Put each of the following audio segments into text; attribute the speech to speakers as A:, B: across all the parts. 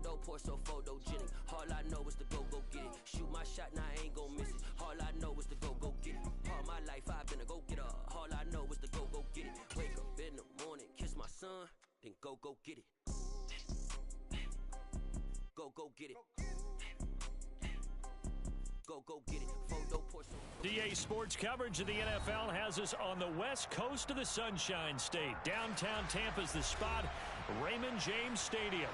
A: Photo, pour so photogenic. All I know is to go get it. Shoot my shot, now I ain't gon' miss it. All I know is to go get it. All my life I've been a go-getter. All I know is to go get it. Wake up in the morning, kiss my son, then go get it. Go get it. Go get it. Photo, pour so.
B: DA Sports coverage of the NFL has us on the west coast of the Sunshine State. Downtown Tampa's the spot, Raymond James Stadium.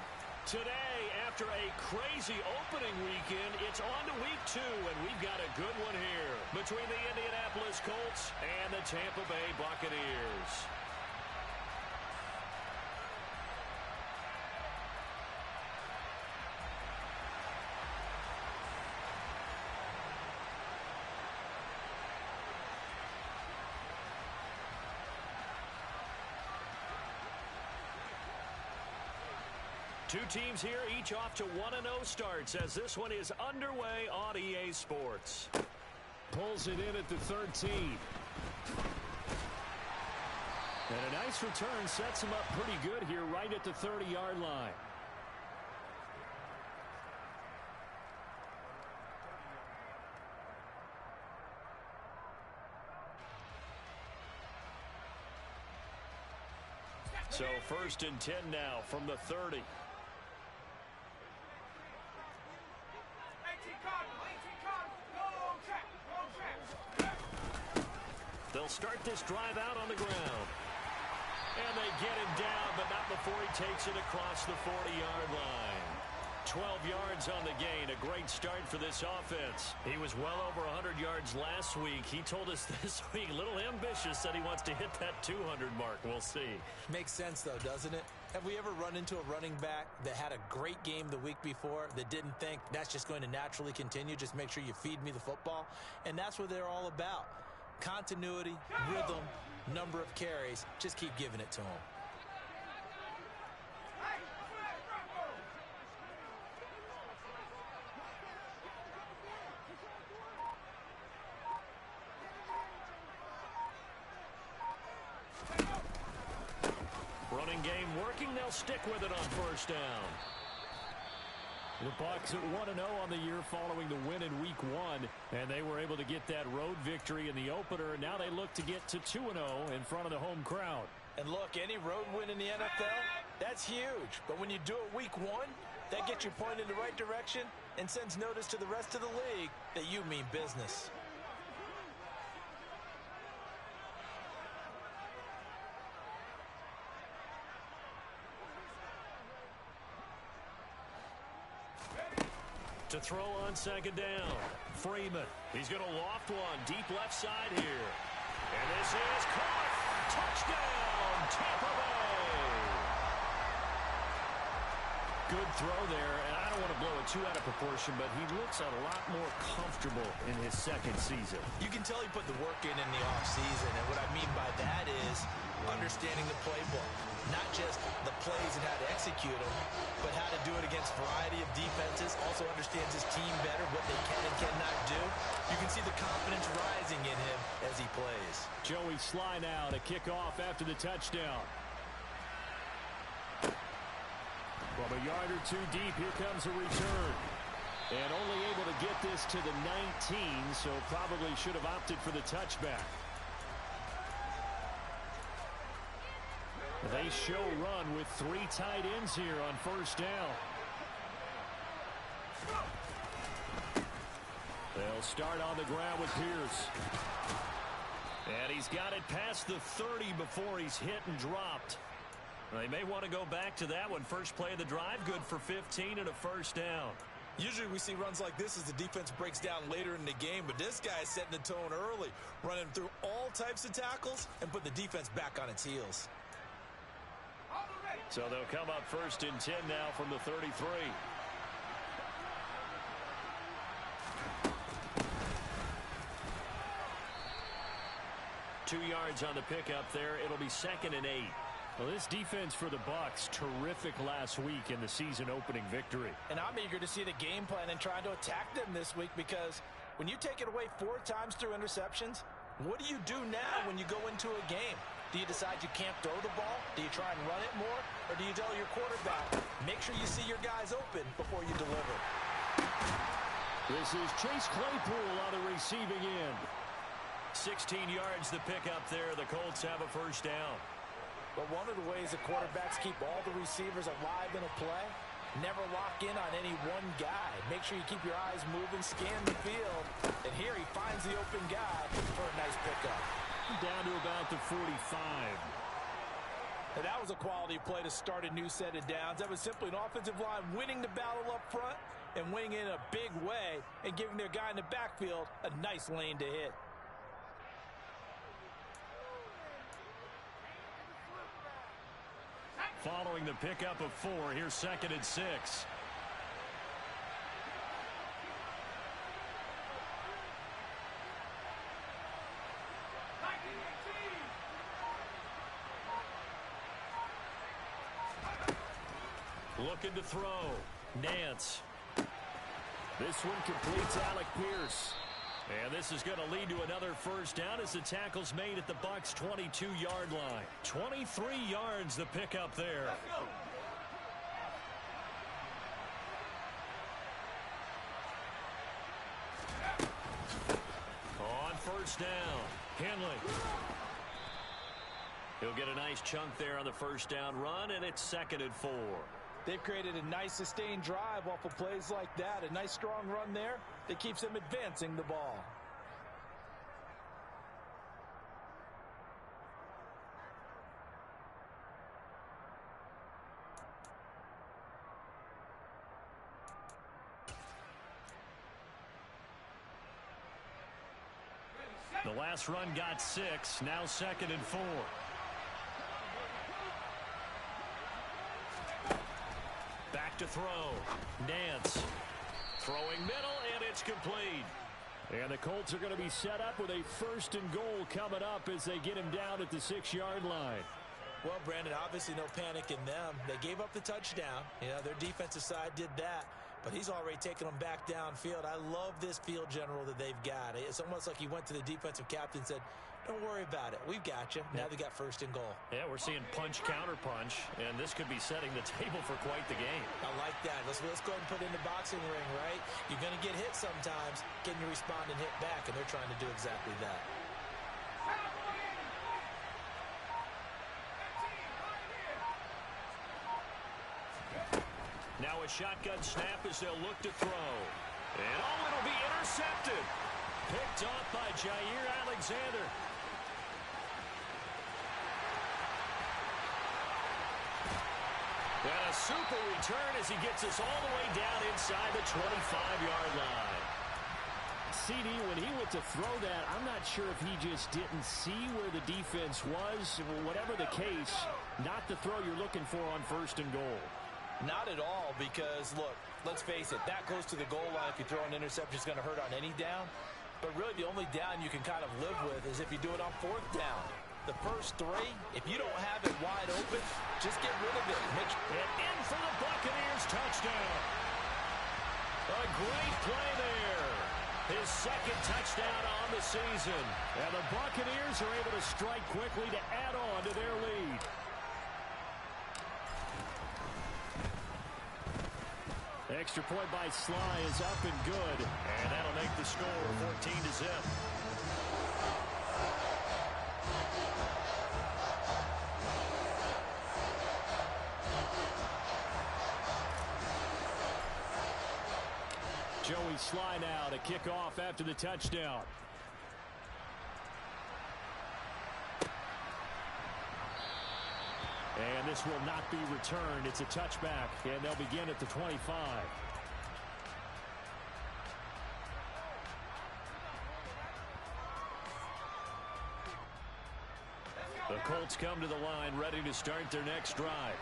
B: Today, after a crazy opening weekend, it's on to week 2, and we've got a good one here between the Indianapolis Colts and the Tampa Bay Buccaneers. Two teams here, each off to 1-0 starts as this one is underway on EA Sports. Pulls it in at the 13. And a nice return sets him up pretty good here right at the 30-yard line. So 1st and 10 now from the 30. They'll start this drive out on the ground. And they get him down, but not before he takes it across the 40-yard line. 12 yards on the gain. A great start for this offense. He was well over 100 yards last week. He told us this week, a little ambitious, that he wants to hit that 200 mark. We'll see.
C: Makes sense, though, doesn't it? Have we ever run into a running back that had a great game the week before that didn't think that's just going to naturally continue? Just make sure you feed me the football. And that's what they're all about. Continuity, rhythm, number of carries. Just keep giving it to him.
B: Running game working. They'll stick with it on 1st down. The Bucs at 1-0 on the year following the win in Week 1, and they were able to get that road victory in the opener, and now they look to get to 2-0 in front of the home crowd.
C: And look, any road win in the NFL, that's huge. But when you do it Week 1, that gets you pointed in the right direction and sends notice to the rest of the league that you mean business.
B: To throw on 2nd down. Freeman. He's going to loft one deep left side here. And this is caught. Touchdown, Tampa Bay. Good throw there, and I don't want to blow it too out of proportion, but he looks a lot more comfortable in his 2nd season.
C: You can tell he put the work in the offseason, and what I mean by that is understanding the playbook. Not just the plays and how to execute them, but how to do it against a variety of defenses. Also understands his team better, what they can and cannot do. You can see the confidence rising in him as he plays.
B: Joey Sly now to kick off after the touchdown. From a yard or two deep, here comes a return. And only able to get this to the 19, so probably should have opted for the touchback. They show run with 3 tight ends here on 1st down. They'll start on the ground with Pierce. And he's got it past the 30 before he's hit and dropped. They may want to go back to that one. First play of the drive, good for 15 and a 1st down.
C: Usually we see runs like this as the defense breaks down later in the game, but this guy is setting the tone early, running through all types of tackles and put the defense back on its heels.
B: So they'll come up 1st and 10 now from the 33. Two yards on the pickup there. It'll be 2nd and 8. Well, this defense for the Bucs, terrific last week in the season opening victory.
C: And I'm eager to see the game plan and try to attack them this week, because when you take it away 4 times through interceptions, what do you do now when you go into a game? Do you decide you can't throw the ball? Do you try and run it more? Or do you tell your quarterback, make sure you see your guys open before you deliver?
B: This is Chase Claypool on the receiving end. 16 yards to pick up there. The Colts have a first down.
C: But one of the ways the quarterbacks keep all the receivers alive in a play, never lock in on any one guy. Make sure you keep your eyes moving, scan the field. And here he finds the open guy for a nice pickup.
B: Down to about the 45.
C: And that was a quality play to start a new set of downs. That was simply an offensive line winning the battle up front and winning it in a big way and giving their guy in the backfield a nice lane to hit.
B: Following the pickup of 4, here's 2nd and 6. Looking to throw. Nance. This one completes Alec Pierce. And this is going to lead to another first down as the tackle's made at the Bucs' 22-yard line. 23 yards the pickup there. On first down, Henley. He'll get a nice chunk there on the first down run, and it's 2nd and 4.
C: They've created a nice sustained drive off of plays like that. A nice strong run there that keeps them advancing the ball.
B: The last run got 6, now 2nd and 4. Back to throw. Nance. Throwing middle, and it's complete. And the Colts are going to be set up with a 1st and goal coming up as they get him down at the 6-yard line.
C: Well, Brandon, obviously no panic in them. They gave up the touchdown. You know, their defensive side did that. But he's already taken them back downfield. I love this field general that they've got. It's almost like he went to the defensive captain and said, don't worry about it. We've got you. Now they got 1st and goal.
B: Yeah, we're seeing punch, counter punch, and this could be setting the table for quite the game.
C: I like that. Let's go ahead and put it in the boxing ring, right? You're going to get hit sometimes. Can you respond and hit back? And they're trying to do exactly that.
B: Now a shotgun snap as they'll look to throw. And it'll be intercepted. Picked off by Jair Alexander. And a super return as he gets us all the way down inside the 25-yard line. CD, when he went to throw that, I'm not sure if he just didn't see where the defense was. Whatever the case, not the throw you're looking for on 1st and goal.
C: Not at all, because, look, let's face it, that goes to the goal line. If you throw an interception, it's going to hurt on any down. But really, the only down you can kind of live with is if you do it on 4th down. The first 3, if you don't have it wide open, just get rid of it.
B: And in for the Buccaneers touchdown. A great play there. His 2nd touchdown on the season. And the Buccaneers are able to strike quickly to add on to their lead. Extra point by Sly is up and good. And that'll make the score 14-0. Joey Sly now to kick off after the touchdown. And this will not be returned. It's a touchback, and they'll begin at the 25. The Colts come to the line ready to start their next drive.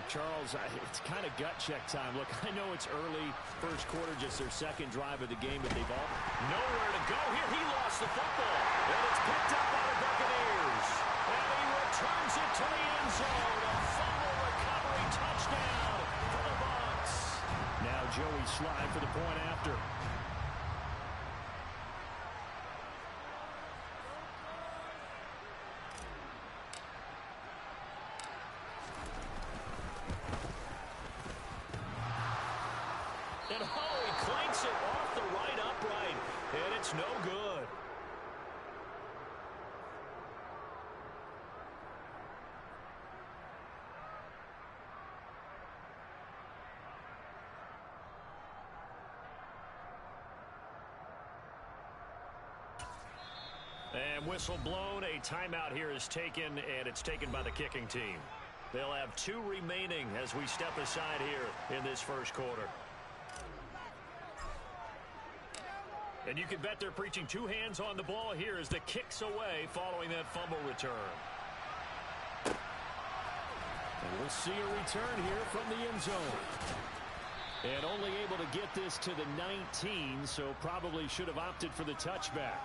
B: Charles, it's kind of gut check time. Look, I know it's early, first quarter, just their 2nd drive of the game, but they've all nowhere to go here. He lost the football, and it's picked up by the Buccaneers. And he returns it to the end zone. A fumble recovery touchdown for the Bucs. Now Joey Sly for the point after. And oh, he clanks it off the right upright. And it's no good. And whistle blown. A timeout here is taken, and it's taken by the kicking team. They'll have 2 remaining as we step aside here in this first quarter. And you can bet they're preaching 2 hands on the ball here as the kick's away following that fumble return. And we'll see a return here from the end zone. And only able to get this to the 19, so probably should have opted for the touchback.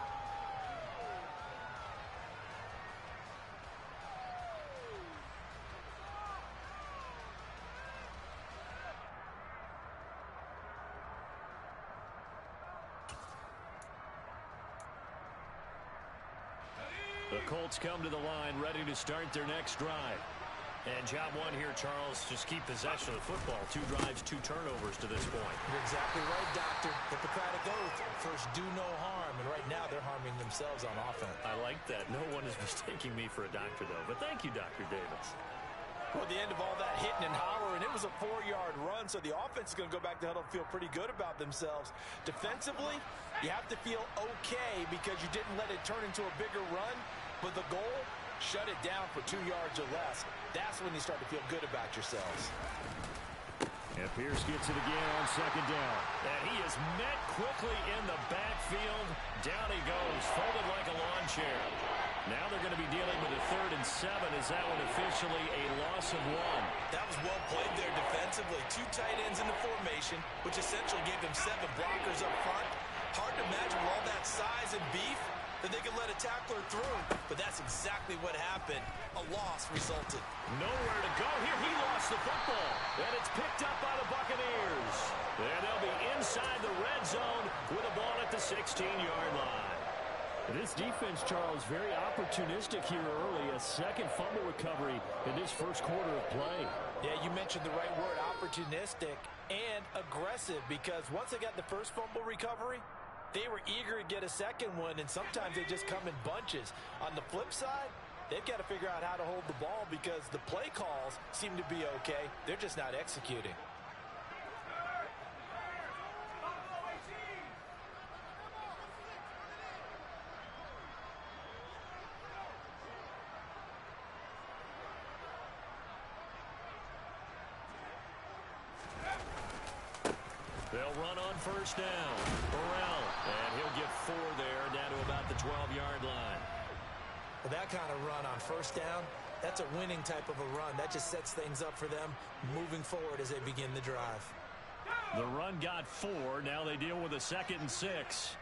B: The Colts come to the line, ready to start their next drive. And job one here, Charles, just keep possession of the football. 2 drives, 2 turnovers to this point.
C: You're exactly right, Doctor. Hippocratic oath. First, do no harm. And right now, they're harming themselves on offense.
B: I like that. No one is mistaking me for a doctor, though. But thank you, Dr. Davis.
C: Well, at the end of all that hitting and hollering, it was a 4-yard run, so the offense is going to go back to huddle and feel pretty good about themselves. Defensively, you have to feel okay because you didn't let it turn into a bigger run. But the goal, shut it down for 2 yards or less. That's when you start to feel good about yourselves.
B: And Pierce gets it again on second down. And he is met quickly in the backfield. Down he goes, folded like a lawn chair. Now they're going to be dealing with a 3rd and 7. Is that one officially a loss of 1?
C: That was well played there defensively. 2 tight ends in the formation, which essentially gave them 7 blockers up front. Hard to imagine with all that size and beef that they could let a tackler through, but that's exactly what happened. A loss resulted.
B: Nowhere to go here. He lost the football, and it's picked up by the Buccaneers. And they'll be inside the red zone with a ball at the 16-yard line. And this defense, Charles, very opportunistic here early. A second fumble recovery in this first quarter of play.
C: Yeah, you mentioned the right word, opportunistic and aggressive, because once they got the first fumble recovery, they were eager to get a second one, and sometimes they just come in bunches. On the flip side, they've got to figure out how to hold the ball because the play calls seem to be okay. They're just not executing.
B: They'll run on first down. Burrell, and he'll get 4 there, down to about the 12-yard line.
C: Well, that kind of run on first down, that's a winning type of a run. That just sets things up for them moving forward as they begin the drive.
B: The run got 4. Now they deal with a 2nd and 6.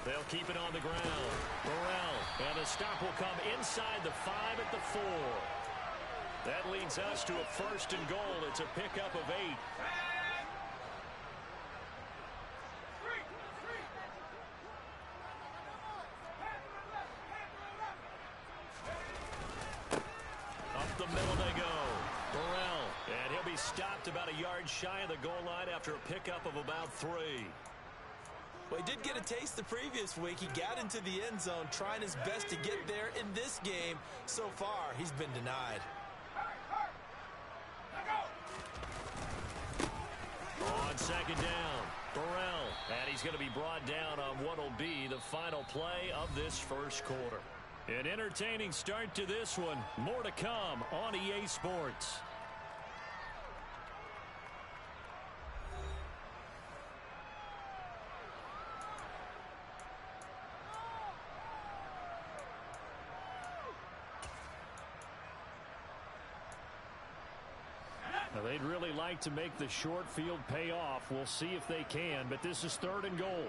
B: They'll keep it on the ground. Burrell, and a stop will come inside the 5 at the 4. That leads us to a 1st and goal. It's a pickup of 8. Up the middle they go. Burrell, and he'll be stopped about a yard shy of the goal line after a pickup of about 3.
C: Well, he did get a taste the previous week. He got into the end zone trying his best to get there in this game. So far, he's been denied.
B: On second down, Burrell, and he's going to be brought down on what will be the final play of this first quarter. An entertaining start to this one. More to come on EA Sports. Now, they'd really like to make the short field pay off. We'll see if they can, but this is 3rd and goal.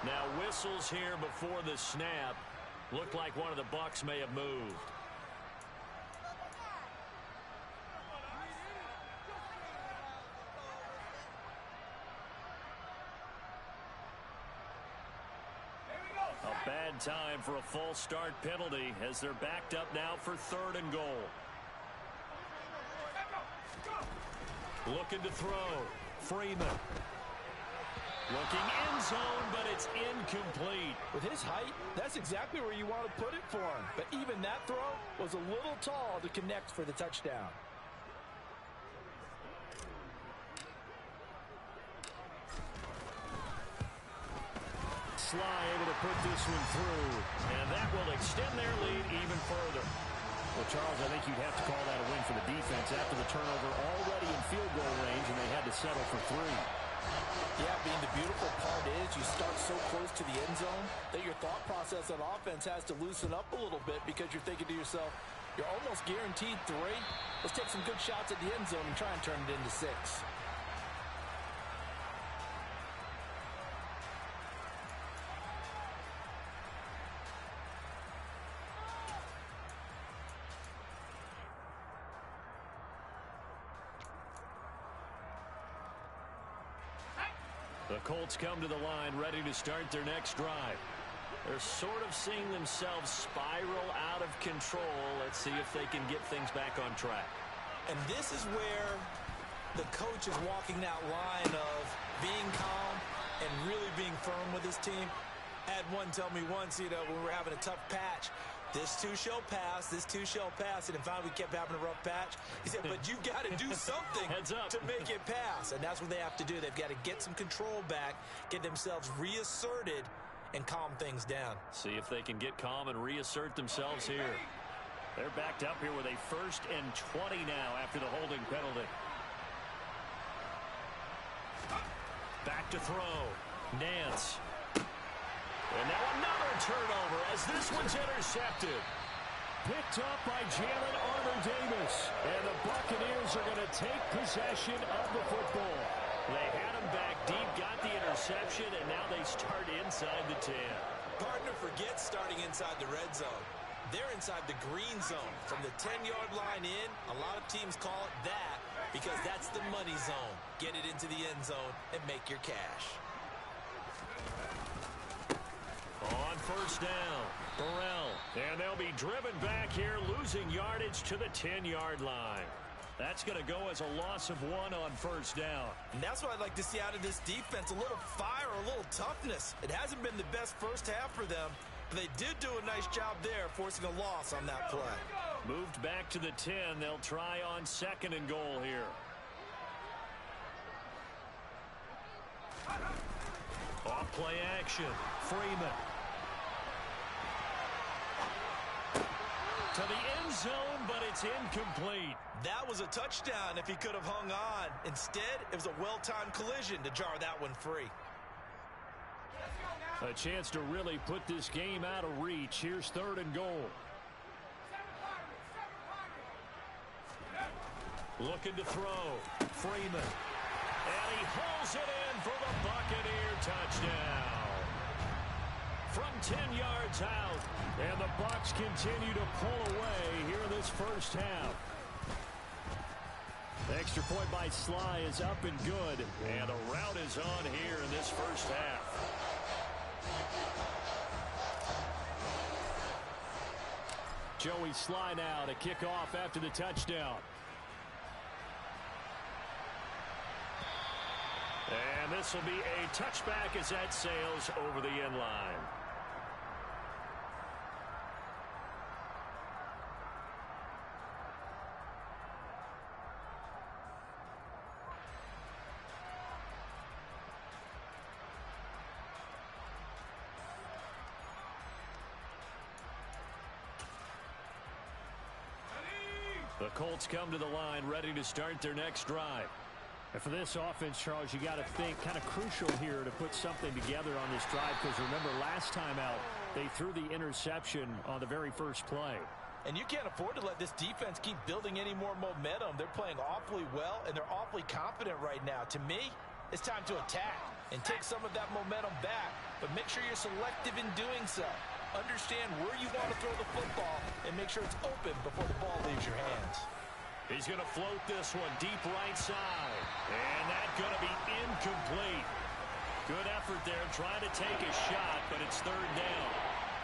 B: Now whistles here before the snap. Looked like one of the Bucs may have moved. A bad time for a false start penalty as they're backed up now for 3rd and goal. Looking to throw. Freeman. Looking end zone, but it's incomplete.
C: With his height, that's exactly where you want to put it for him. But even that throw was a little tall to connect for the touchdown.
B: Sly able to put this one through, and that will extend their lead even further. Well, Charles, I think you'd have to call that a win for the defense after the turnover already in field goal range, and they had to settle for 3.
C: Yeah, Bean, the beautiful part is you start so close to the end zone that your thought process on offense has to loosen up a little bit because you're thinking to yourself, you're almost guaranteed 3. Let's take some good shots at the end zone and try and turn it into 6.
B: The Colts come to the line ready to start their next drive. They're sort of seeing themselves spiral out of control. Let's see if they can get things back on track.
C: And this is where the coach is walking that line of being calm and really being firm with his team. Had one tell me once, when we're having a tough patch, this too shall pass, this too shall pass, and finally we kept having a rough patch. He said, but you got to do something to make it pass, and that's what they have to do. They've got to get some control back, get themselves reasserted, and calm things down.
B: See if they can get calm and reassert themselves here. They're backed up here with a 1st and 20 now after the holding penalty. Back to throw. Nance. And now another turnover as this one's intercepted. Picked up by Jalen Armour-Davis. And the Buccaneers are going to take possession of the football. They had him back deep, got the interception, and now they start inside the 10.
C: Partner forgets starting inside the red zone. They're inside the green zone. From the 10-yard line in, a lot of teams call it that because that's the money zone. Get it into the end zone and make your cash.
B: On 1st down, Burrell. And they'll be driven back here, losing yardage to the 10-yard line. That's going to go as a loss of 1 on 1st down.
C: And that's what I'd like to see out of this defense, a little fire, a little toughness. It hasn't been the best first half for them, but they did do a nice job there, forcing a loss on that play.
B: Moved back to the 10. They'll try on 2nd and goal here. Off play action. Freeman. To the end zone, but it's incomplete.
C: That was a touchdown if he could have hung on. Instead, it was a well-timed collision to jar that one free.
B: A chance to really put this game out of reach. Here's 3rd and goal. Looking to throw. Freeman. And he hauls it in for the Buccaneer touchdown. From 10 yards out. And the Bucs continue to pull away here in this first half. The extra point by Sly is up and good. And the route is on here in this first half. Joey Sly now to kick off after the touchdown. And this will be a touchback as that sails over the end line. The Colts come to the line ready to start their next drive. And for this offense, Charles, you got to think kind of crucial here to put something together on this drive, because remember last time out they threw the interception on the very first play.
C: And you can't afford to let this defense keep building any more momentum. They're playing awfully well, and they're awfully confident right now. To me, it's time to attack. and take some of that momentum back, but make sure you're selective in doing so. Understand where you want to throw the football and make sure it's open before the ball leaves your hands.
B: He's going to float this one deep right side, and that's going to be incomplete. Good effort there trying to take a shot, but it's third down.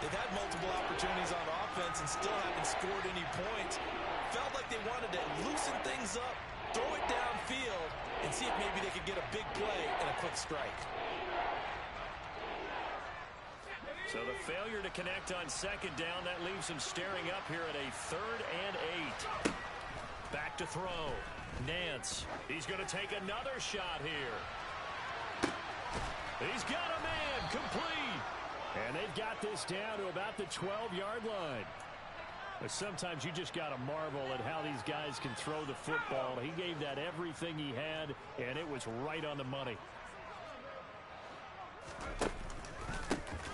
C: They've had multiple opportunities on offense and still haven't scored any points. Felt like they wanted to loosen things up, throw it downfield, and see if maybe they could get a big play and a quick strike.
B: So the failure to connect on second down, that leaves them staring up here at a 3rd and 8. Back to throw. Nance. He's going to take another shot here. He's got a man. Complete. And they've got this down to about the 12-yard line. But sometimes you just got to marvel at how these guys can throw the football. He gave that everything he had, and it was right on the money.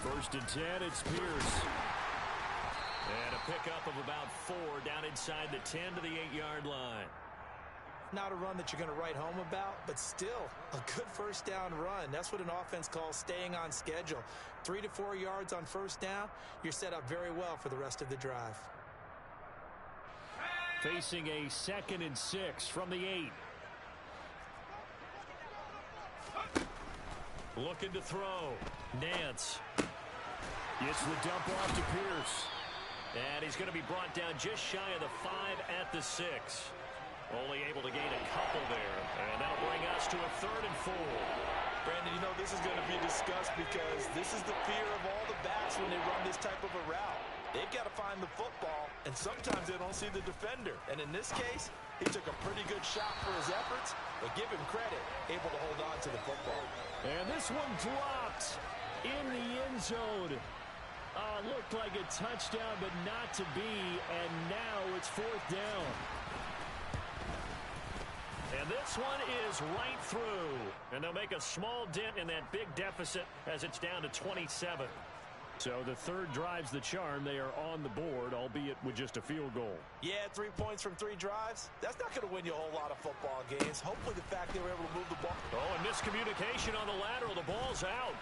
B: 1st and 10, it's Pierce. And a pickup of about 4 down inside the 10 to the 8-yard line.
C: Not a run that you're going to write home about, but still a good first down run. That's what an offense calls staying on schedule. 3 to 4 yards on first down, you're set up very well for the rest of the drive.
B: Facing a 2nd and 6 from the 8. Looking to throw. Nance. Gets the dump off to Pierce. And he's going to be brought down just shy of the 5 at the 6. Only able to gain a couple there. And that'll bring us to a 3rd and 4.
C: Brandon, you know this is going to be discussed because this is the fear of all the backs when they run this type of a route. They've got to find the football, and sometimes they don't see the defender. And in this case, he took a pretty good shot for his efforts, but give him credit, able to hold on to the football.
B: And this one dropped in the end zone. Looked like a touchdown, but not to be, and now it's 4th down. And this one is right through. And they'll make a small dent in that big deficit as it's down to 27. So the 3rd drives the charm. They are on the board, albeit with just a field goal.
C: Yeah, 3 points from 3 drives. That's not going to win you a whole lot of football games. Hopefully the fact they were able to move the ball.
B: Oh, and miscommunication on the lateral. The ball's out.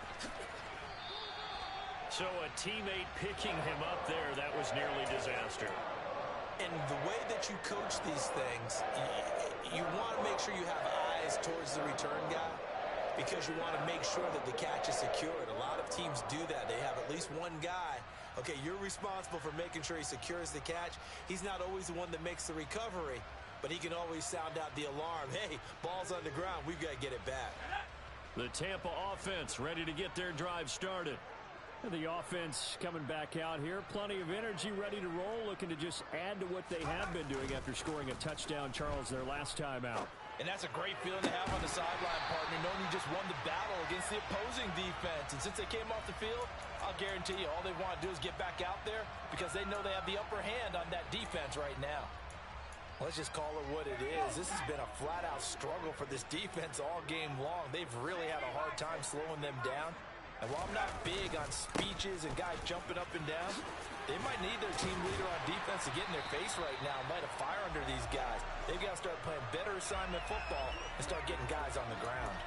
B: So a teammate picking him up there, that was nearly disaster.
C: And the way that you coach these things, you want to make sure you have eyes towards the return guy because you want to make sure that the catch is secured. A lot of teams do that. They have at least one guy. Okay, you're responsible for making sure he secures the catch. He's not always the one that makes the recovery, but he can always sound out the alarm. Hey, ball's on the ground. We've got to get it back.
B: The Tampa offense ready to get their drive started. The offense coming back out here. Plenty of energy, ready to roll, looking to just add to what they have been doing after scoring a touchdown, Charles, their last time out.
C: And that's a great feeling to have on the sideline, partner, knowing you just won the battle against the opposing defense. And since they came off the field, I'll guarantee you all they want to do is get back out there because they know they have the upper hand on that defense right now. Let's just call it what it is. This has been a flat-out struggle for this defense all game long. They've really had a hard time slowing them down. And while I'm not big on speeches and guys jumping up and down, they might need their team leader on defense to get in their face right now and light a fire under these guys. They've got to start playing better assignment football and start getting guys on the ground.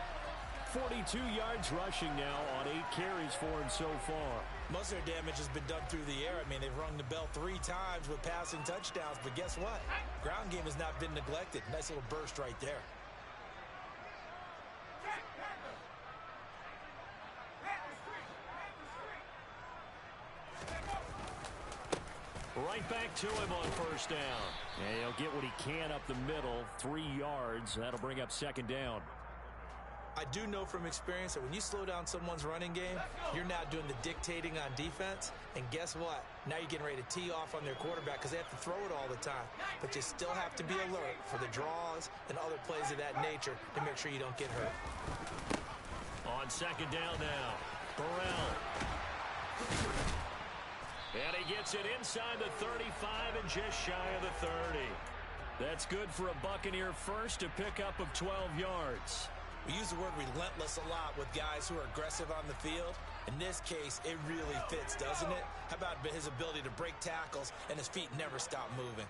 B: 42 yards rushing now on 8 carries for him so far.
C: Most of their damage has been done through the air. I mean, they've rung the bell 3 times with passing touchdowns, but guess what? Ground game has not been neglected. Nice little burst right there.
B: Right back to him on first down. And he'll get what he can up the middle, 3 yards. That'll bring up 2nd down.
C: I do know from experience that when you slow down someone's running game, you're now doing the dictating on defense. And guess what? Now you're getting ready to tee off on their quarterback because they have to throw it all the time. But you still have to be alert for the draws and other plays of that nature to make sure you don't get hurt.
B: On 2nd down now, Burrell. And he gets it inside the 35 and just shy of the 30. That's good for a Buccaneer first, a pickup of 12 yards.
C: We use the word relentless a lot with guys who are aggressive on the field. In this case, it really fits, doesn't it? How about his ability to break tackles and his feet never stop moving?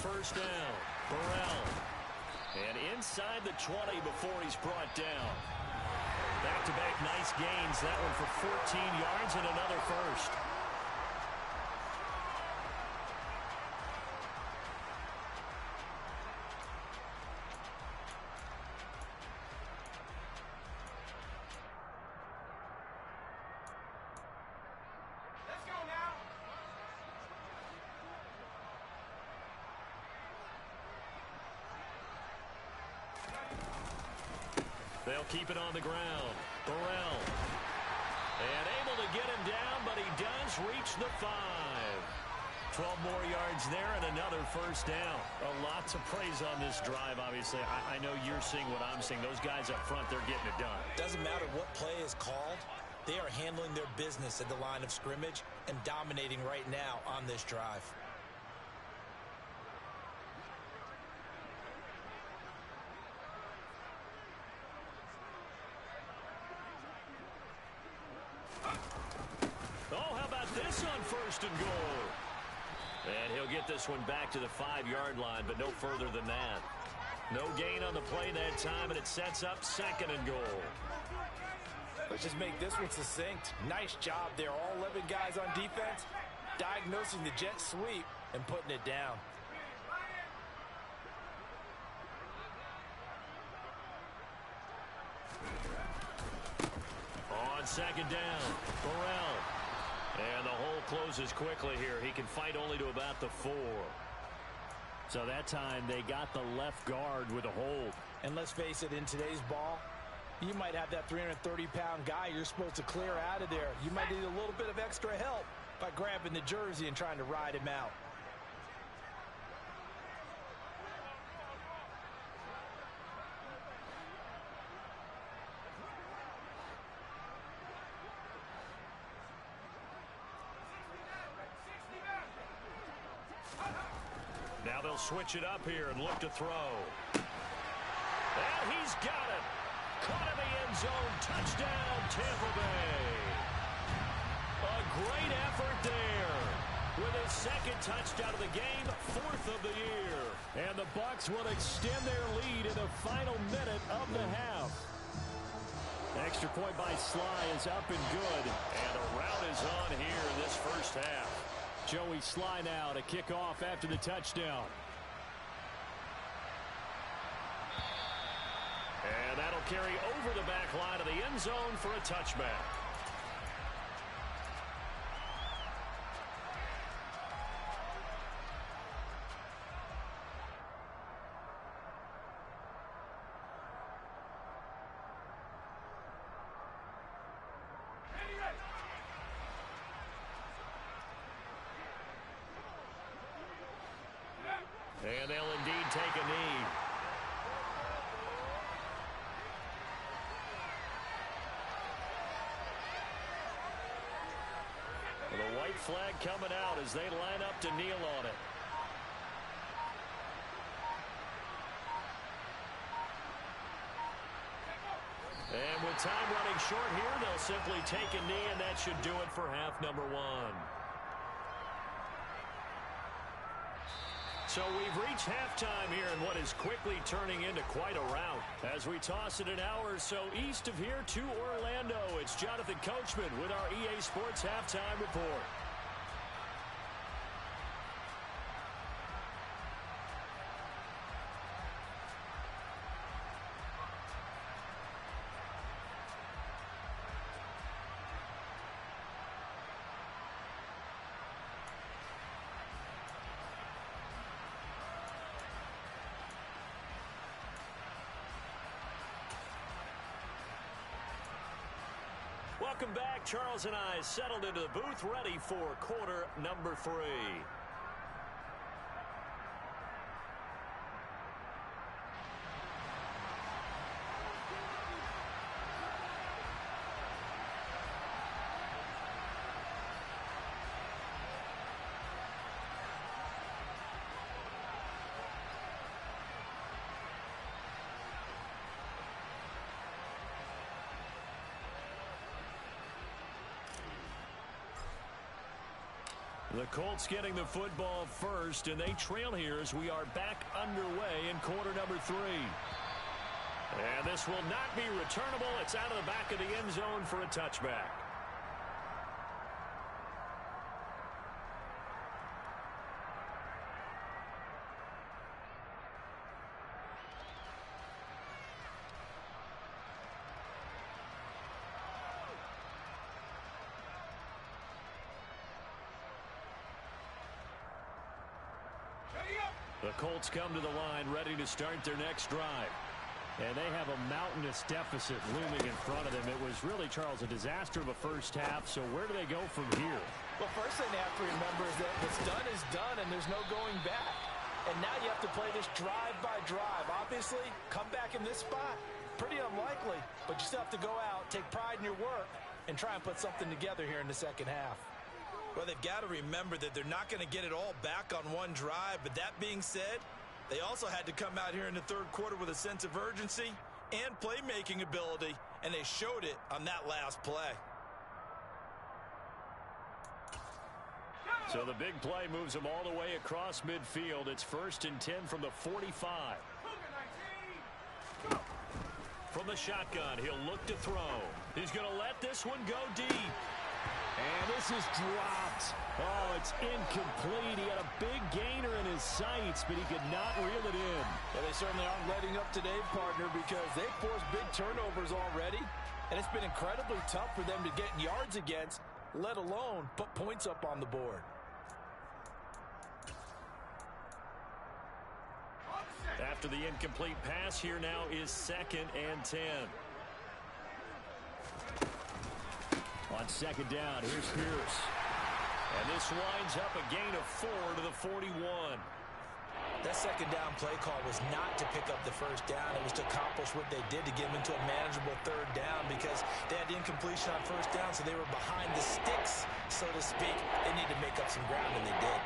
B: first down. Burrell. And inside the 20 before he's brought down. Back-to-back nice gains. That one for 14 yards and another first. They'll keep it on the ground. Burrell. And able to get him down, but he does reach the 5. 12 more yards there and another first down. Lots of praise on this drive, obviously. I know you're seeing what I'm seeing. Those guys up front, they're getting it done.
C: Doesn't matter what play is called. They are handling their business at the line of scrimmage and dominating right now on this drive.
B: Oh, how about this on first and goal? And he'll get this one back to the 5-yard line, but no further than that. No gain on the play that time, and it sets up second and goal.
C: Let's just make this one succinct. Nice job there. All 11 guys on defense, diagnosing the jet sweep and putting it down.
B: On second down, Burrell. And the hole closes quickly here. He can fight only to about the 4. So that time they got the left guard with a hold.
C: And let's face it, in today's ball, you might have that 330-pound guy you're supposed to clear out of there. You might need a little bit of extra help by grabbing the jersey and trying to ride him out.
B: Now they'll switch it up here and look to throw. And he's got it. Caught in the end zone. Touchdown, Tampa Bay. A great effort there. With his second touchdown of the game, 4th of the year. And the Bucs will extend their lead in the final minute of the half. Extra point by Sly is up and good. And the route is on here in this first half. Joey Sly now to kick off after the touchdown. And that'll carry over the back line of the end zone for a touchback. And they'll indeed take a knee. The white flag coming out as they line up to kneel on it. And with time running short here, they'll simply take a knee, and that should do it for half number 1. So we've reached halftime here in what is quickly turning into quite a rout. As we toss it an hour or so east of here to Orlando, it's Jonathan Coachman with our EA Sports Halftime Report. Welcome back. Charles and I settled into the booth, ready for quarter number 3. The Colts getting the football first, and they trail here as we are back underway in quarter number 3. And this will not be returnable. It's out of the back of the end zone for a touchback. The Colts come to the line ready to start their next drive. And they have a mountainous deficit looming in front of them. It was really, Charles, a disaster of a first half. So where do they go from here?
C: Well, first thing they have to remember is that what's done is done, and there's no going back. And now you have to play this drive by drive. Obviously, come back in this spot, pretty unlikely. But you still have to go out, take pride in your work, and try and put something together here in the second half.
D: Well, they've got to remember that they're not going to get it all back on one drive. But that being said, they also had to come out here in the third quarter with a sense of urgency and playmaking ability, and they showed it on that last play.
B: So the big play moves them all the way across midfield. It's 1st and 10 from the 45. From the shotgun, he'll look to throw. He's going to let this one go deep. And this is dropped. Oh, it's incomplete. He had a big gainer in his sights, but he could not reel it in.
C: Well, they certainly aren't letting up today, partner, because they've forced big turnovers already, and it's been incredibly tough for them to get yards against, let alone put points up on the board.
B: After the incomplete pass, here now is 2nd and 10. On 2nd down, here's Pierce. And this winds up a gain of 4 to the 41.
C: That second down play call was not to pick up the first down. It was to accomplish what they did to get them into a manageable 3rd down because they had incompletion on 1st down, so they were behind the sticks, so to speak. They need to make up some ground, and they did.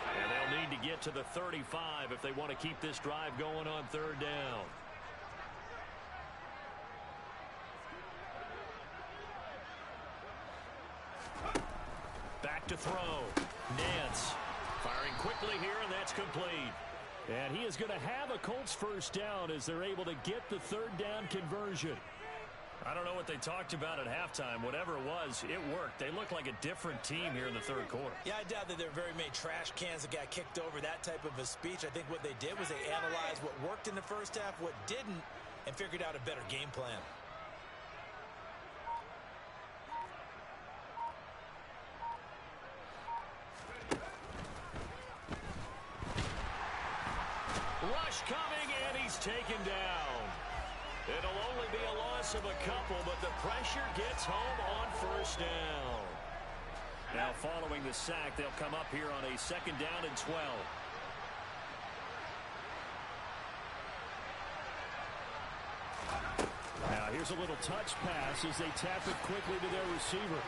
B: And they'll need to get to the 35 if they want to keep this drive going on 3rd down. Back to throw. Nance firing quickly here, and that's complete. And he is going to have a Colts first down as they're able to get the 3rd down conversion. I don't know what they talked about at halftime. Whatever it was, it worked. They look like a different team here in the 3rd quarter.
C: Yeah, I doubt that there are very many trash cans that got kicked over, that type of a speech. I think what they did was they analyzed what worked in the first half, what didn't, and figured out a better game plan.
B: Rush coming, and he's taken down. It'll only be a loss of a couple, but the pressure gets home on 1st down. Now following the sack, they'll come up here on a 2nd down and 12. Now here's a little touch pass as they tap it quickly to their receiver.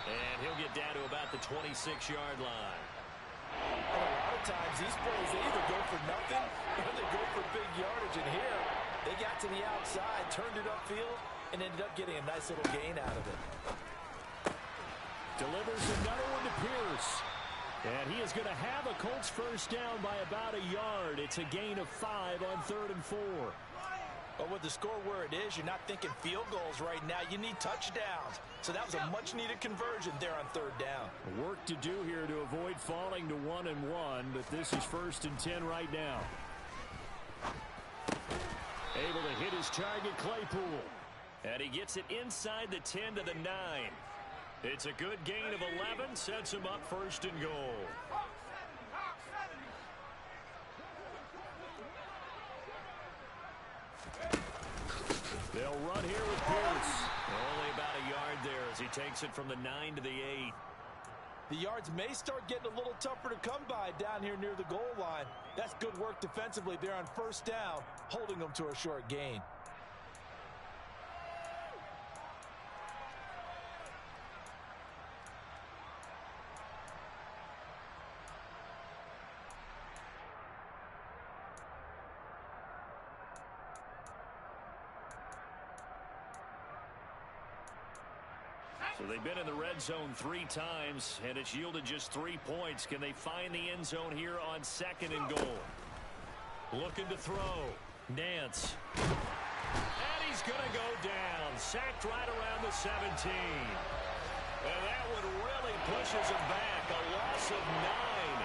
B: And he'll get down to about the 26-yard line.
C: And a lot of times these plays, they either go for nothing or they go for big yardage. And here, they got to the outside, turned it upfield, and ended up getting a nice little gain out of it.
B: Delivers another one to Pierce. And he is going to have a Colts first down by about a yard. It's a gain of 5 on 3rd and 4.
C: But with the score where it is, you're not thinking field goals right now. You need touchdowns. So that was a much-needed conversion there on 3rd down.
B: Work to do here to avoid falling to 1-1, but this is 1st and 10 right now. Able to hit his target, Claypool. And he gets it inside the 10 to the 9. It's a good gain of 11, sets him up 1st and goal. They'll run here with Pierce. Only about a yard there as he takes it from the 9 to the 8.
C: The yards may start getting a little tougher to come by down here near the goal line. That's good work defensively there on 1st down, holding them to a short gain.
B: So they've been in the red zone 3 times, and it's yielded just 3 points. Can they find the end zone here on 2nd and goal? Looking to throw. Nance. And he's going to go down. Sacked right around the 17. And that one really pushes him back. A loss of 9.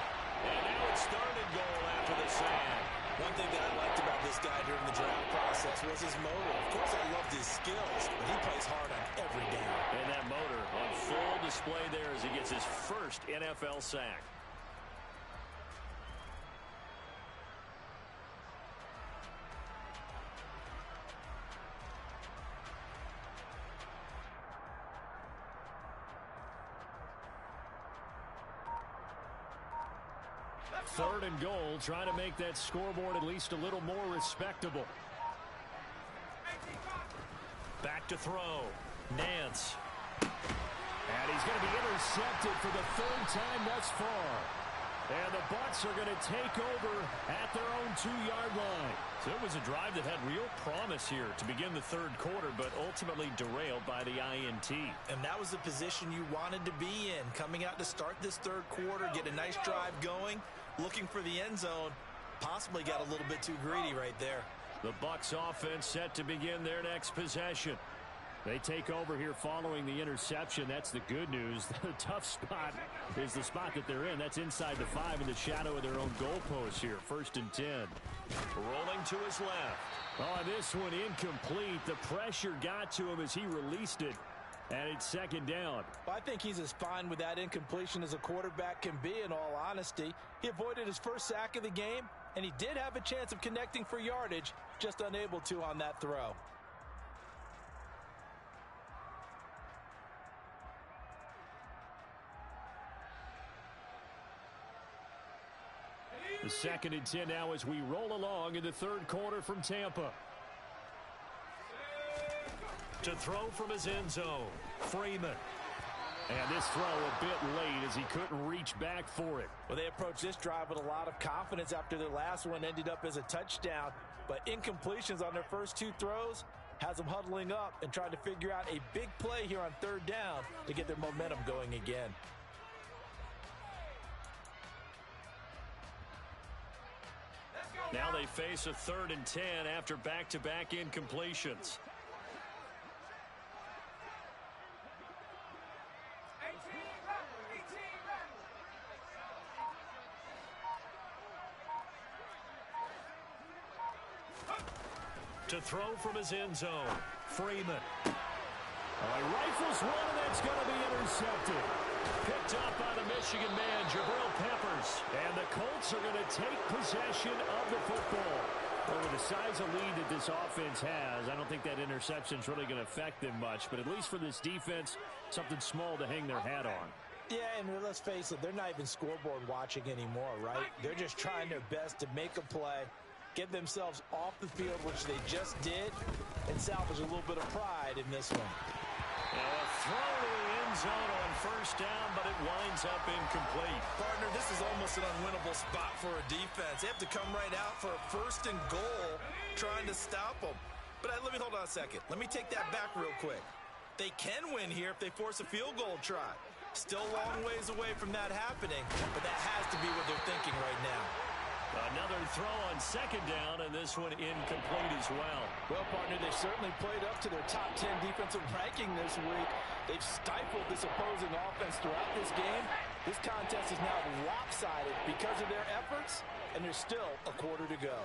B: And now it's 3rd and goal after the sack.
C: One thing that I liked about this guy during the draft process was his motor. Of course, I loved his skills, but he plays hard on every down.
B: And that motor on full display there as he gets his first NFL sack. Third and goal, trying to make that scoreboard at least a little more respectable. Back to throw. Nance. And he's going to be intercepted for the 3rd time thus far. And the Bucs are going to take over at their own 2-yard line. So it was a drive that had real promise here to begin the 3rd quarter, but ultimately derailed by the INT.
C: And that was the position you wanted to be in. Coming out to start this 3rd quarter, get a nice drive going, looking for the end zone. Possibly got a little bit too greedy right there.
B: The Bucs offense set to begin their next possession. They take over here following the interception. That's the good news. The tough spot is the spot that they're in. That's inside the 5 in the shadow of their own goalpost here. 1st and 10. Rolling to his left. Oh, this one incomplete. The pressure got to him as he released it. And it's 2nd down.
C: Well, I think he's as fine with that incompletion as a quarterback can be, in all honesty. He avoided his first sack of the game, and he did have a chance of connecting for yardage, just unable to on that throw.
B: The 2nd and 10 now as we roll along in the 3rd quarter from Tampa. To throw from his end zone, Freeman. And this throw a bit late as he couldn't reach back for it.
C: Well, they approached this drive with a lot of confidence after their last one ended up as a touchdown. But incompletions on their first 2 throws has them huddling up and trying to figure out a big play here on 3rd down to get their momentum going again.
B: Now they face a 3rd and 10 after back-to-back incompletions. To throw from his end zone, Freeman. He rifles one, and that's going to be intercepted. Picked up by the Michigan man, Jabril Peppers. And the Colts are going to take possession of the football. Well, with the size of lead that this offense has, I don't think that interception is really going to affect them much. But at least for this defense, something small to hang their hat on.
C: Yeah, and let's face it, they're not even scoreboard watching anymore, right? They're just trying their best to make a play, get themselves off the field, which they just did, and salvage a little bit of pride in this one.
B: A throw to the end zone on 1st down, but it winds up incomplete.
D: Partner, this is almost an unwinnable spot for a defense. They have to come right out for a 1st and goal trying to stop them. But let me hold on a second. Let me take that back real quick. They can win here if they force a field goal try. Still a long ways away from that happening, but that has to be what they're thinking right now.
B: Another throw on 2nd down, and this one incomplete as well.
C: Well, partner, they've certainly played up to their top 10 defensive ranking this week. They've stifled this opposing offense throughout this game. This contest is now lopsided because of their efforts, and there's still a quarter to go.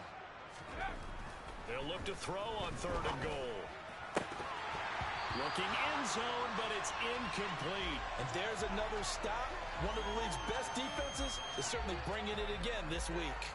B: They'll look to throw on 3rd and goal. Looking end zone, but it's incomplete.
C: And there's another stop. One of the league's best defenses is certainly bringing it again this week.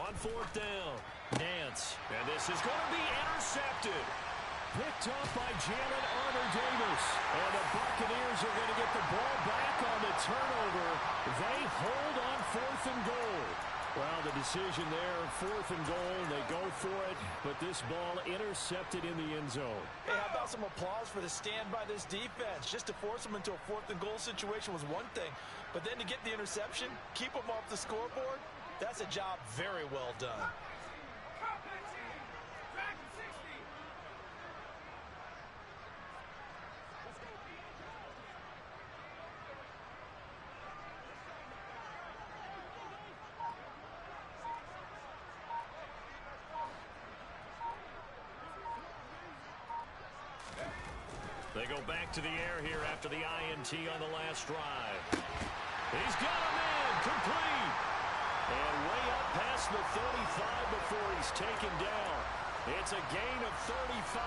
B: On fourth down, Nance. And this is going to be intercepted. Picked up by Jalen Armour-Davis. And the Buccaneers are going to get the ball back on the turnover. They hold on fourth and goal. Well, the decision there, fourth and goal. They go for it, but this ball intercepted in the end zone.
D: Hey, how about some applause for the stand by this defense? Just to force them into a fourth and goal situation was one thing, but then to get the interception, keep them off the scoreboard, that's a job very well done.
B: They go back to the air here after the INT on the last drive. He's got him in, complete. And way up past the 35 before he's taken down. It's a gain of 35.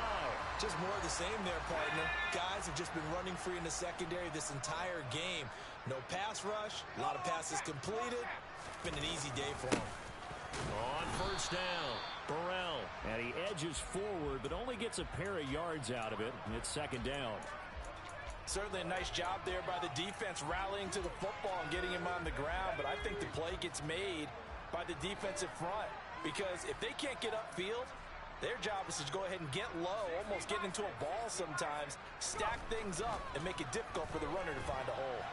D: Just more of the same there, partner. Guys have just been running free in the secondary this entire game. No pass rush, a lot of passes completed. Been an easy day for them.
B: On first down, Burrell. And he edges forward, but only gets a pair of yards out of it. It's second down.
D: Certainly a nice job there by the defense rallying to the football and getting him on the ground. But I think the play gets made by the defensive front. Because if they can't get upfield, their job is to go ahead and get low, almost get into a ball sometimes, stack things up, and make it difficult for the runner to find a hole.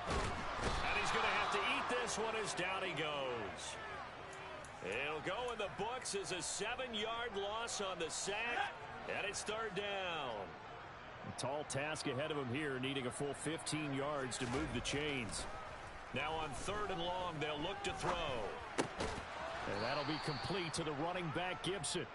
B: And he's going to have to eat this one as down he goes. It'll go in the books as a 7-yard loss on the sack, and it's third down. A tall task ahead of him here, needing a full 15 yards to move the chains. Now on third and long, they'll look to throw. And that'll be complete to the running back, Gibson.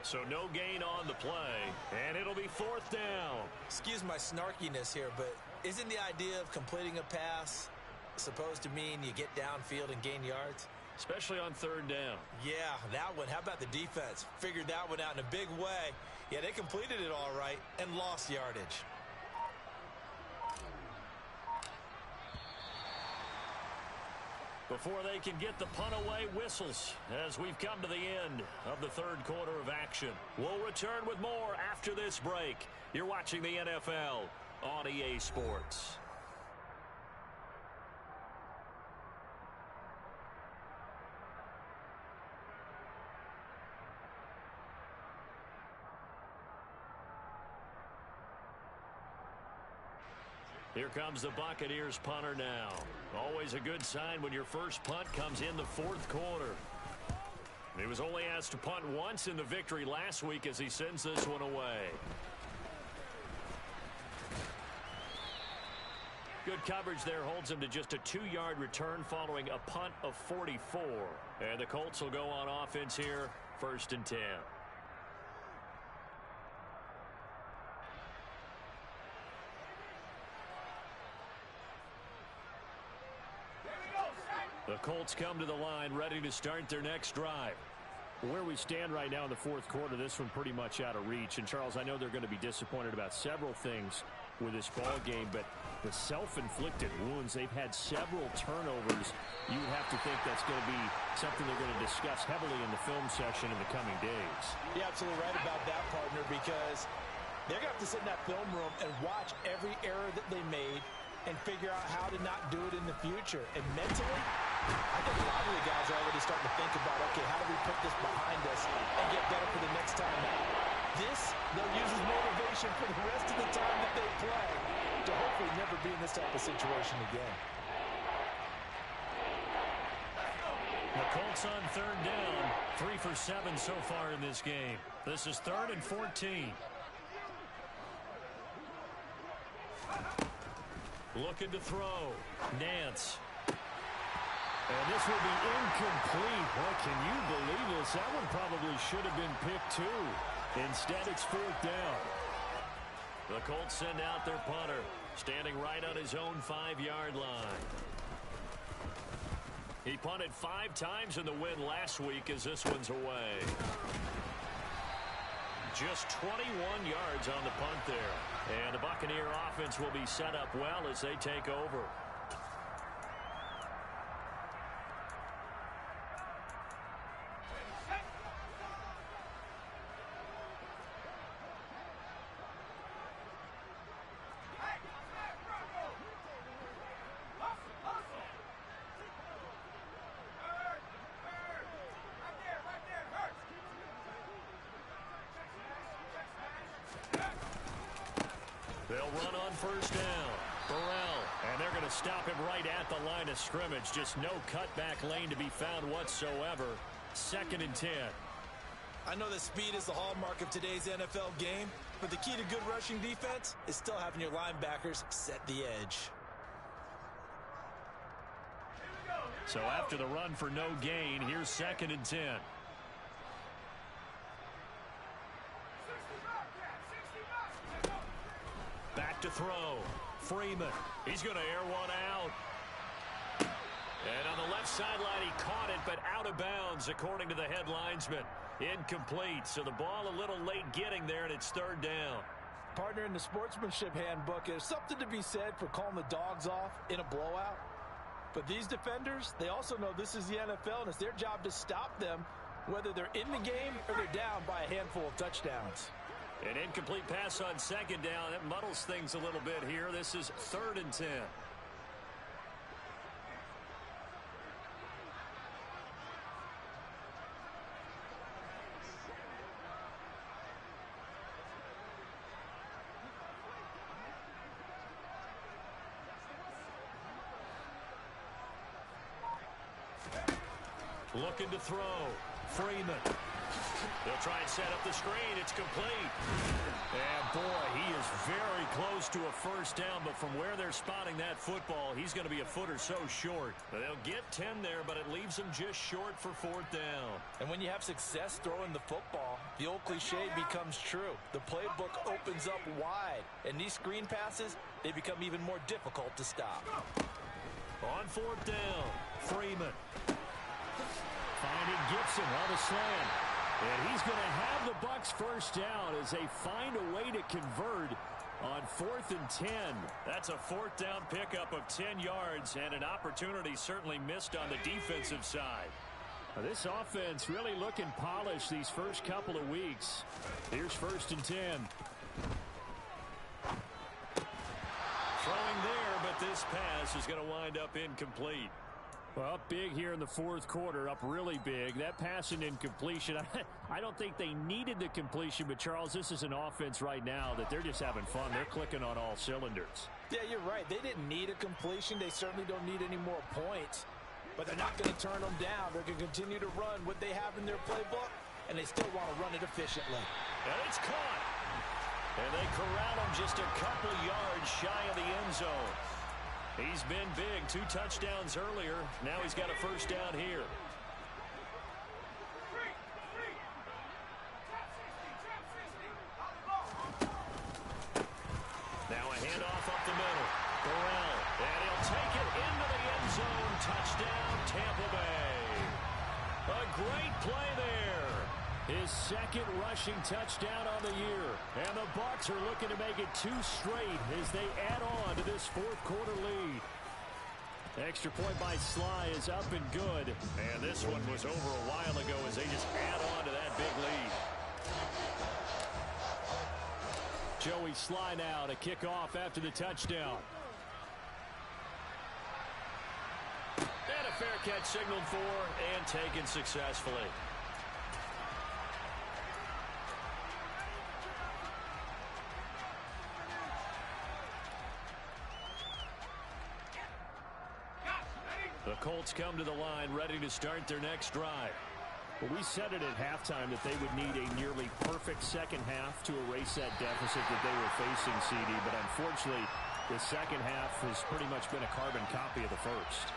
B: So no gain on the play, and it'll be fourth down.
D: Excuse my snarkiness here, but isn't the idea of completing a pass supposed to mean you get downfield and gain yards?
B: Especially on third down.
D: Yeah, that one. How about the defense? Figured that one out in a big way. Yeah, they completed it all right and lost yardage.
B: Before they can get the punt away, whistles as we've come to the end of the third quarter of action. We'll return with more after this break. You're watching the NFL on EA Sports. Here comes the Buccaneers punter now. Always a good sign when your first punt comes in the fourth quarter. He was only asked to punt once in the victory last week as he sends this one away. Good coverage there holds him to just a 2-yard return following a punt of 44. And the Colts will go on offense here, 1st and 10. The Colts come to the line ready to start their next drive. Where we stand right now in the fourth quarter, this one pretty much out of reach. And, Charles, I know they're going to be disappointed about several things with this ball game, but the self-inflicted wounds, they've had several turnovers. You would have to think that's going to be something they're going to discuss heavily in the film session in the coming days.
D: You're absolutely right about that, partner, because they're going to have to sit in that film room and watch every error that they made and figure out how to not do it in the future. And mentally, I think a lot of the guys are already starting to think about, okay, how do we put this behind us and get better for the next time out? This, they'll use as motivation for the rest of the time that they play to hopefully never be in this type of situation again.
B: The Colts on third down, 3 for 7 so far in this game. This is 3rd and 14. Looking to throw. Nance. And this will be incomplete. Boy, can you believe this? That one probably should have been picked too. Instead, it's 4th down. The Colts send out their punter, standing right on his own 5-yard line. He punted 5 times in the win last week as this one's away. Just 21 yards on the punt there. And the Buccaneer offense will be set up well as they take over. They'll run on first down. Burrell, and they're going to stop him right at the line of scrimmage. Just no cutback lane to be found whatsoever. 2nd and 10.
D: I know that speed is the hallmark of today's NFL game, but the key to good rushing defense is still having your linebackers set the edge.
B: So after the run for no gain, here's 2nd and 10. Back to throw. Freeman. He's going to air one out. And on the left sideline, he caught it, but out of bounds, according to the head linesman. Incomplete. So the ball a little late getting there, and it's 3rd down.
D: Partner, in the sportsmanship handbook, there's something to be said for calling the dogs off in a blowout. But these defenders, they also know this is the NFL, and it's their job to stop them, whether they're in the game or they're down by a handful of touchdowns.
B: An incomplete pass on 2nd down. That muddles things a little bit here. This is 3rd and 10. Looking to throw. Freeman. They'll try and set up the screen. It's complete. And boy, he is very close to a first down, but from where they're spotting that football, he's going to be a foot or so short. They'll get 10 there, but it leaves them just short for 4th down.
D: And when you have success throwing the football, the old cliche becomes true. The playbook opens up wide, and these screen passes, they become even more difficult to stop.
B: On 4th down, Freeman. Finding Gibson on the slant. And he's going to have the Bucs first down as they find a way to convert on 4th and 10. That's a 4th down pickup of 10 yards and an opportunity certainly missed on the defensive side. This offense really looking polished these first couple of weeks. Here's 1st and 10. Throwing there, but this pass is going to wind up incomplete. Well, up big here in the 4th quarter, up really big. That pass and incompletion, I don't think they needed the completion, but Charles, this is an offense right now that they're just having fun. They're clicking on all cylinders.
D: Yeah, you're right. They didn't need a completion. They certainly don't need any more points, but they're not going to turn them down. They're going to continue to run what they have in their playbook, and they still want to run it efficiently.
B: And it's caught. And they corral him just a couple yards shy of the end zone. He's been big. 2 touchdowns earlier. Now he's got a first down here. Now a handoff up the middle. Burrell. And he'll take it into the end zone. Touchdown, Tampa Bay. A great play there. His 2nd rushing touchdown on the year. And the Bucs are looking to make it 2 straight as they add on to this 4th quarter lead. Extra point by Sly is up and good. And this one was over a while ago as they just add on to that big lead. Joey Sly now to kick off after the touchdown. And a fair catch signaled for and taken successfully. The Colts come to the line ready to start their next drive. Well, we said it at halftime that they would need a nearly perfect second half to erase that deficit that they were facing, CD, but unfortunately the second half has pretty much been a carbon copy of the first.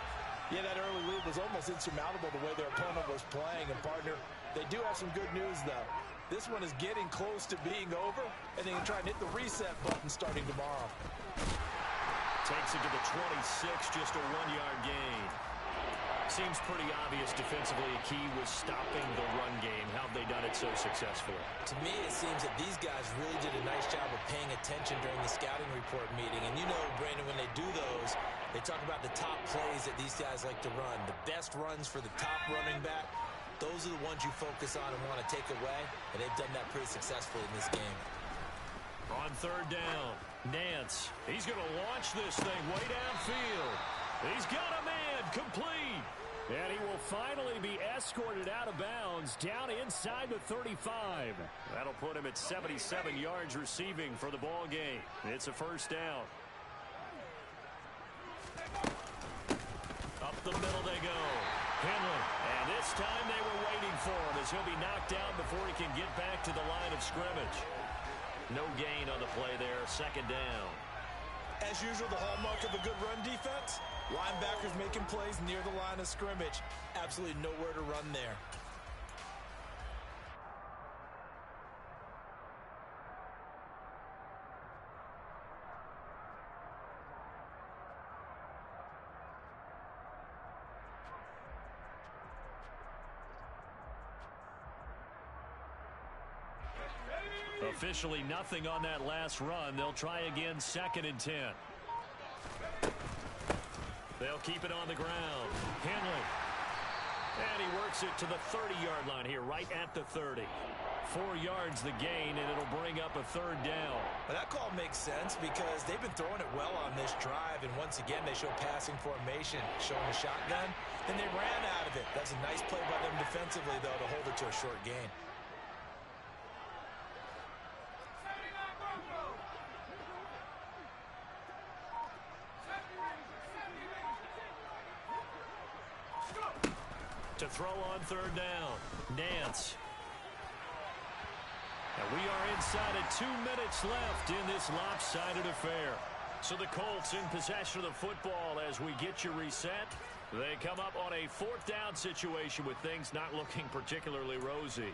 D: Yeah, that early lead was almost insurmountable the way their opponent was playing. And, partner, they do have some good news, though. This one is getting close to being over, and they can try and hit the reset button starting tomorrow.
B: Takes it to the 26, just a 1-yard gain. Seems pretty obvious defensively a key was stopping the run game. How have they done it so successfully?
C: To me, it seems that these guys really did a nice job of paying attention during the scouting report meeting. And you know, Brandon, when they do those, they talk about the top plays that these guys like to run. The best runs for the top running back, those are the ones you focus on and want to take away. And they've done that pretty successfully in this game.
B: On 3rd down, Nance. He's going to launch this thing way downfield. He's got a man complete. And he will finally be escorted out of bounds down inside the 35. That'll put him at 77 yards receiving for the ball game. It's a first down. Up the middle they go. Henley. And this time they were waiting for him as he'll be knocked down before he can get back to the line of scrimmage. No gain on the play there. Second down.
D: As usual, the hallmark of a good run defense, linebackers making plays near the line of scrimmage. Absolutely nowhere to run there.
B: Officially nothing on that last run. They'll try again, 2nd and 10. They'll keep it on the ground. Henley. And he works it to the 30-yard line here, right at the 30. 4 yards the gain, and it'll bring up a third down.
D: Well, that call makes sense because they've been throwing it well on this drive, and once again they show passing formation, showing a shotgun, and they ran out of it. That's a nice play by them defensively, though, to hold it to a short gain.
B: To throw on third down, Nance. And we are inside of 2 minutes left in this lopsided affair. So the Colts in possession of the football as we get you reset. They come up on a 4th down situation with things not looking particularly rosy.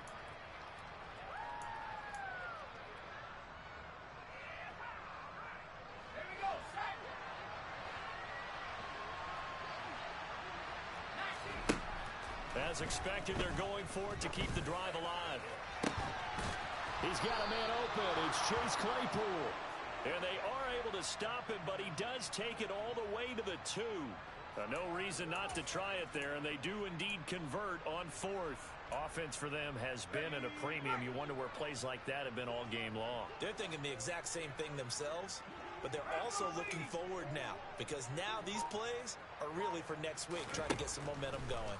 B: As expected, they're going for it to keep the drive alive. He's got a man open. It's Chase Claypool. And they are able to stop him, but he does take it all the way to the 2. No reason not to try it there, and they do indeed convert on 4th. Offense for them has been at a premium. You wonder where plays like that have been all game long.
D: They're thinking the exact same thing themselves, but they're also looking forward now because now these plays are really for next week, trying to get some momentum going.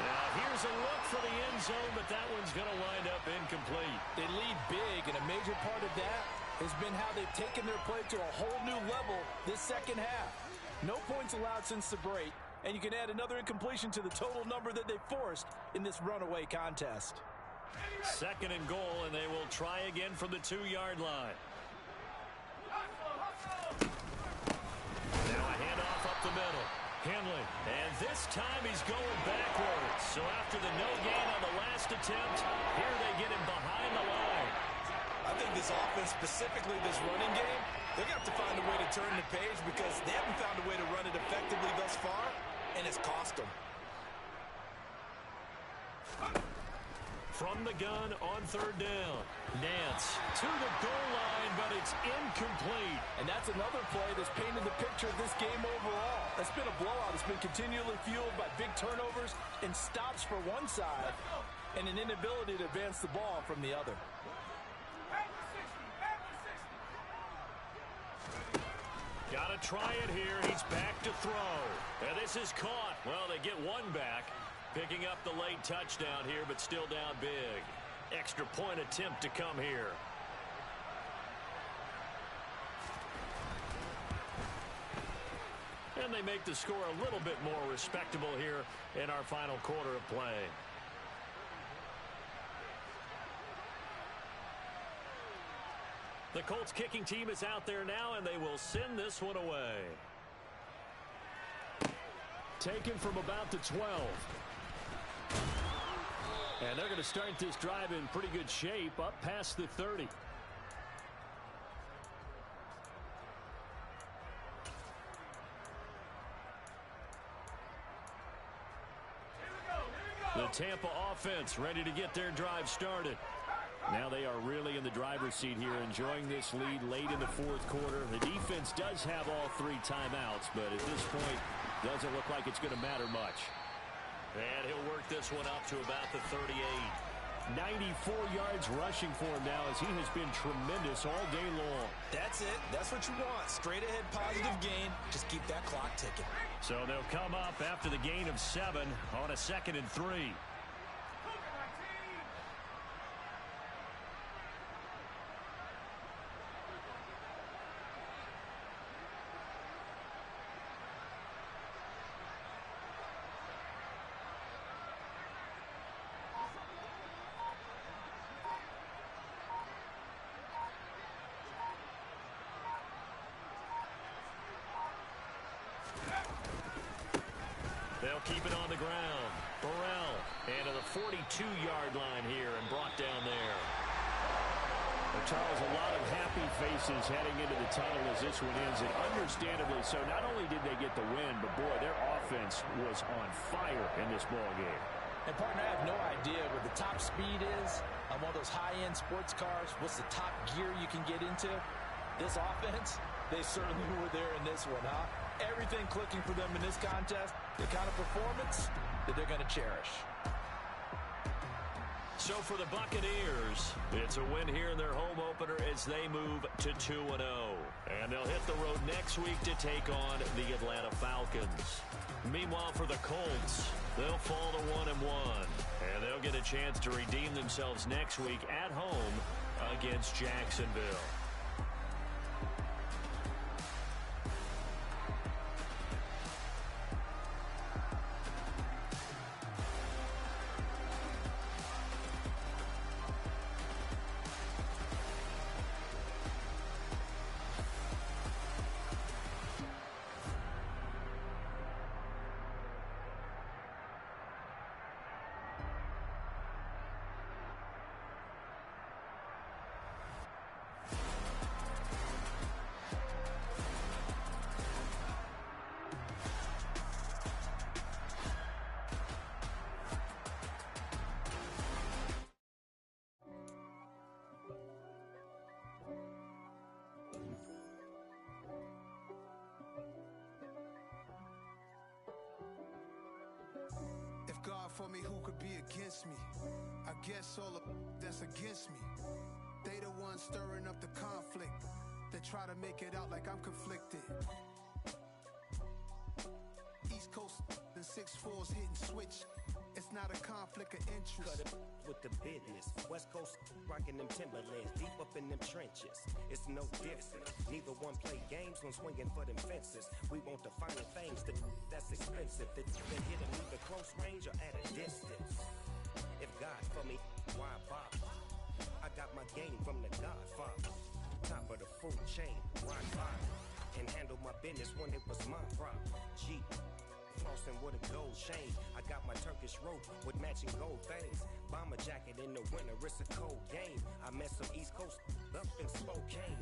B: Now here's a look for the end zone, but that one's going to wind up incomplete.
E: They lead big, and a major part of that has been how they've taken their play to a whole new level this second half. No points allowed since the break, and you can add another incompletion to the total number that they forced in this runaway contest.
B: 2nd and goal, and they will try again from the 2-yard line. Now a handoff up the middle. Henley, and this time he's going backwards. So after the no gain on the last attempt, here they get him behind the line.
D: I think this offense, specifically this running game, they're going to have to find a way to turn the page because they haven't found a way to run it effectively thus far, and it's cost them.
B: From the gun on 3rd down. Nance to the goal line, but it's incomplete.
E: And that's another play that's painted the picture of this game overall. That's been a blowout. It's been continually fueled by big turnovers and stops for one side and an inability to advance the ball from the other.
B: Gotta try it here. He's back to throw. And this is caught. Well, they get one back. Picking up the late touchdown here, but still down big. Extra point attempt to come here. And they make the score a little bit more respectable here in our final quarter of play. The Colts kicking team is out there now, and they will send this one away. Taken from about the 12. And they're going to start this drive in pretty good shape up past the 30. The Tampa offense ready to get their drive started. Now they are really in the driver's seat here, enjoying this lead late in the 4th quarter. The defense does have all 3 timeouts, but at this point, doesn't look like it's going to matter much. And he'll work this one up to about the 38. 94 yards rushing for him now as he has been tremendous all day long.
C: That's it. That's what you want. Straight ahead positive gain. Just keep that clock ticking.
B: So they'll come up after the gain of 7 on a 2nd and 3. They'll keep it on the ground. Burrell into the 42-yard line here and brought down there. But Charles, a lot of happy faces heading into the tunnel as this one ends, and understandably so. Not only did they get the win, but boy, their offense was on fire in this ball game.
E: And partner, I have no idea what the top speed is on one of those high-end sports cars. What's the top gear you can get into? This offense, they certainly were there in this one, huh? Everything clicking for them in this contest, the kind of performance that they're going to cherish.
B: So for the Buccaneers, it's a win here in their home opener as they move to 2-0. And they'll hit the road next week to take on the Atlanta Falcons. Meanwhile, for the Colts, they'll fall to 1-1. And they'll get a chance to redeem themselves next week at home against Jacksonville.
F: God for me, who could be against me? I guess all of that's against me. They the ones stirring up the conflict. They try to make it out like I'm conflicted. East Coast and 6'4's hitting switch. It's not a conflict of interest.
G: Cut it with the business. West Coast rocking them Timberlands, deep up in them trenches. It's no different. Neither one play games when swinging for them fences. We want the finer things that's expensive. That hit them either close range or at a distance. If God for me, why bother? I got my game from the Godfather. Top of the food chain, rock bottom. And handle my business when it was my problem. G. Flossing with a gold chain. I got my Turkish rope with matching gold things. Bomber jacket in the winter, it's a cold game. I met some East Coast up in Spokane.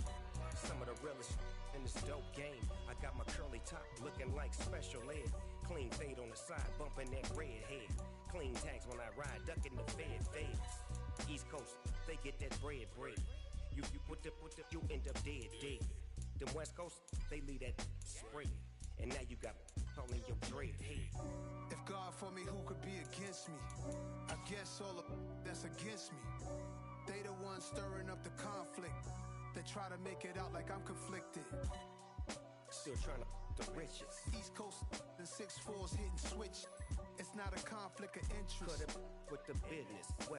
G: Some of the realest in this dope game. I got my curly top looking like special ed. Clean fade on the side, bumping that red head. Clean tags when I ride, ducking the feds. East Coast, they get that bread. You put the, you end up dead. Them West Coast, they leave that spray. And now you got all in your dread head.
F: If God for me, who could be against me? I guess all of that's against me. They the ones stirring up the conflict. They try to make it out like I'm conflicted.
G: Still trying to the riches.
F: East Coast and 6'4's hitting switch. It's not a conflict of interest.
G: Cut it with the business.